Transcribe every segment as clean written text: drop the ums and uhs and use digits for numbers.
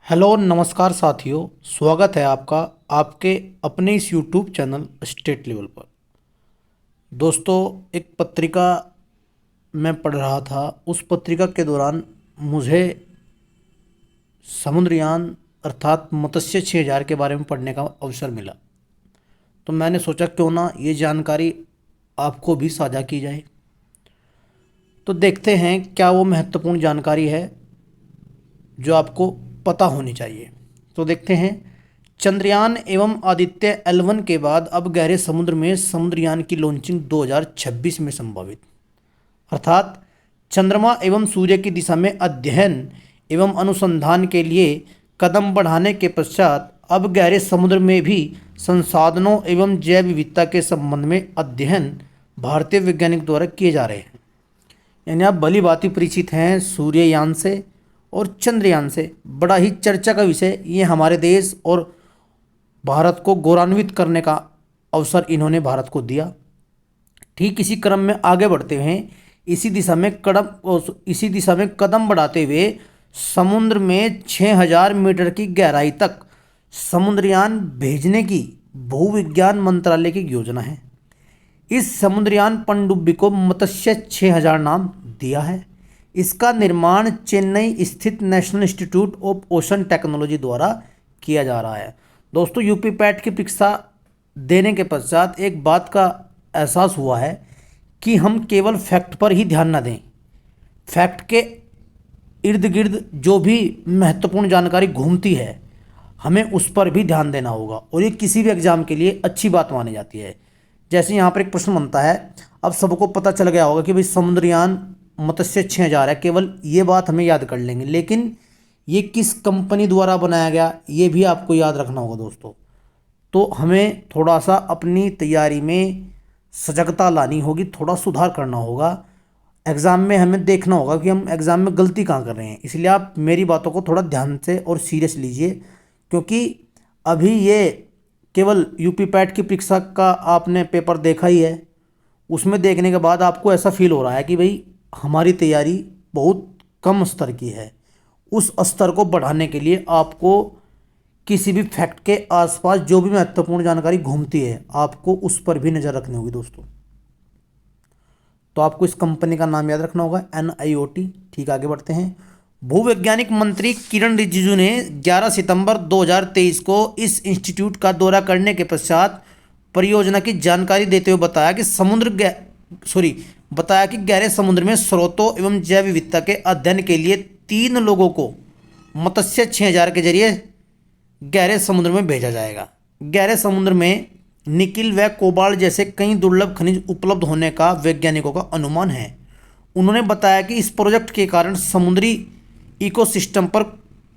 Hello नमस्कार साथियों। स्वागत है आपका आपके अपने इस यूट्यूब चैनल स्टेट लेवल पर। दोस्तों, एक पत्रिका मैं पढ़ रहा था। उस पत्रिका के दौरान मुझे समुद्रयान अर्थात मत्स्य 6000 के बारे में पढ़ने का अवसर मिला। तो मैंने सोचा क्यों ना ये जानकारी आपको भी साझा की जाए। तो देखते हैं क्या वो महत्वपूर्ण जानकारी है जो आपको पता होनी चाहिए। तो देखते हैं। चंद्रयान एवं आदित्य L1 के बाद अब गहरे समुद्र में समुद्रयान की लॉन्चिंग 2026 में संभावित। अर्थात चंद्रमा एवं सूर्य की दिशा में अध्ययन एवं अनुसंधान के लिए कदम बढ़ाने के पश्चात अब गहरे समुद्र में भी संसाधनों एवं जैव विविधता के संबंध में अध्ययन भारतीय वैज्ञानिक द्वारा किए जा रहे हैं। यानी आप भली भांति परिचित हैं सूर्ययान से और चंद्रयान से। बड़ा ही चर्चा का विषय ये हमारे देश और भारत को गौरवान्वित करने का अवसर इन्होंने भारत को दिया। ठीक इसी क्रम में आगे बढ़ते हुए इसी दिशा में कदम बढ़ाते हुए समुद्र में 6000 मीटर की गहराई तक समुद्रयान भेजने की भूविज्ञान मंत्रालय की योजना है। इस समुद्रयान पनडुब्बी को मत्स्य 6000 नाम दिया है। इसका निर्माण चेन्नई स्थित national institute of ocean technology द्वारा किया जा रहा है। दोस्तों, यूपी पैट की परीक्षा देने के पश्चात एक बात का एहसास हुआ है कि हम केवल फैक्ट पर ही ध्यान न दें। फैक्ट के इर्द गिर्द जो भी महत्वपूर्ण जानकारी घूमती है हमें उस पर भी ध्यान देना होगा, और ये किसी भी एग्जाम के लिए अच्छी बात मानी जाती है। जैसे यहाँ पर एक प्रश्न बनता है, अब सबको पता चल गया होगा कि भाई समुद्रयान मत्स्य 6000 है, केवल ये बात हमें याद कर लेंगे, लेकिन ये किस कंपनी द्वारा बनाया गया ये भी आपको याद रखना होगा दोस्तों। तो हमें थोड़ा सा अपनी तैयारी में सजगता लानी होगी, थोड़ा सुधार करना होगा। एग्ज़ाम में हमें देखना होगा कि हम एग्ज़ाम में गलती कहाँ कर रहे हैं। इसलिए आप मेरी बातों को थोड़ा ध्यान से और सीरियस लीजिए, क्योंकि अभी ये केवल यूपी पैट की परीक्षा का आपने पेपर देखा ही है। उसमें देखने के बाद आपको ऐसा फील हो रहा है कि भाई हमारी तैयारी बहुत कम स्तर की है। उस स्तर को बढ़ाने के लिए आपको किसी भी फैक्ट के आसपास जो भी महत्वपूर्ण जानकारी घूमती है आपको उस पर भी नज़र रखनी होगी दोस्तों। तो आपको इस कंपनी का नाम याद रखना होगा, NIOT। ठीक, आगे बढ़ते हैं। भूवैज्ञानिक मंत्री किरण रिजिजू ने 11 सितंबर 2023 को इस इंस्टीट्यूट का दौरा करने के पश्चात परियोजना की जानकारी देते हुए बताया कि गहरे समुद्र में स्रोतों एवं जैव विविधता के अध्ययन के लिए 3 लोगों को मत्स्य 6000 के जरिए गहरे समुद्र में भेजा जाएगा। गहरे समुद्र में निकिल व कोबाल्ट जैसे कई दुर्लभ खनिज उपलब्ध होने का वैज्ञानिकों का अनुमान है। उन्होंने बताया कि इस प्रोजेक्ट के कारण समुद्री इकोसिस्टम पर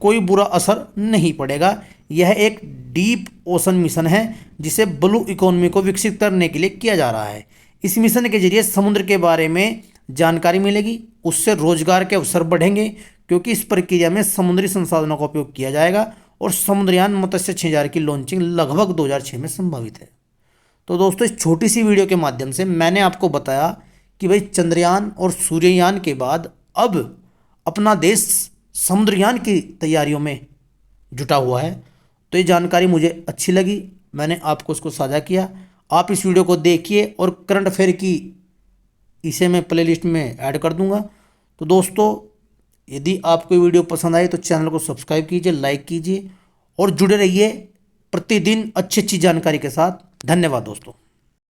कोई बुरा असर नहीं पड़ेगा। यह एक डीप ओशन मिशन है जिसे ब्लू इकोनॉमी को विकसित करने के लिए किया जा रहा है। इस मिशन के जरिए समुद्र के बारे में जानकारी मिलेगी, उससे रोजगार के अवसर बढ़ेंगे, क्योंकि इस प्रक्रिया में समुद्री संसाधनों का उपयोग किया जाएगा और समुद्रयान मत्स्य 6000 की लॉन्चिंग लगभग 2006 में संभावित है। तो दोस्तों, इस छोटी सी वीडियो के माध्यम से मैंने आपको बताया कि भाई चंद्रयान और सूर्ययान के बाद अब अपना देश समुद्रयान की तैयारियों में जुटा हुआ है। तो ये जानकारी मुझे अच्छी लगी, मैंने आपको उसको साझा किया। आप इस वीडियो को देखिए और करंट अफेयर की इसे मैं प्लेलिस्ट में ऐड कर दूंगा। तो दोस्तों, यदि आपको वीडियो पसंद आए तो चैनल को सब्सक्राइब कीजिए, लाइक कीजिए और जुड़े रहिए प्रतिदिन अच्छी अच्छी जानकारी के साथ। धन्यवाद दोस्तों।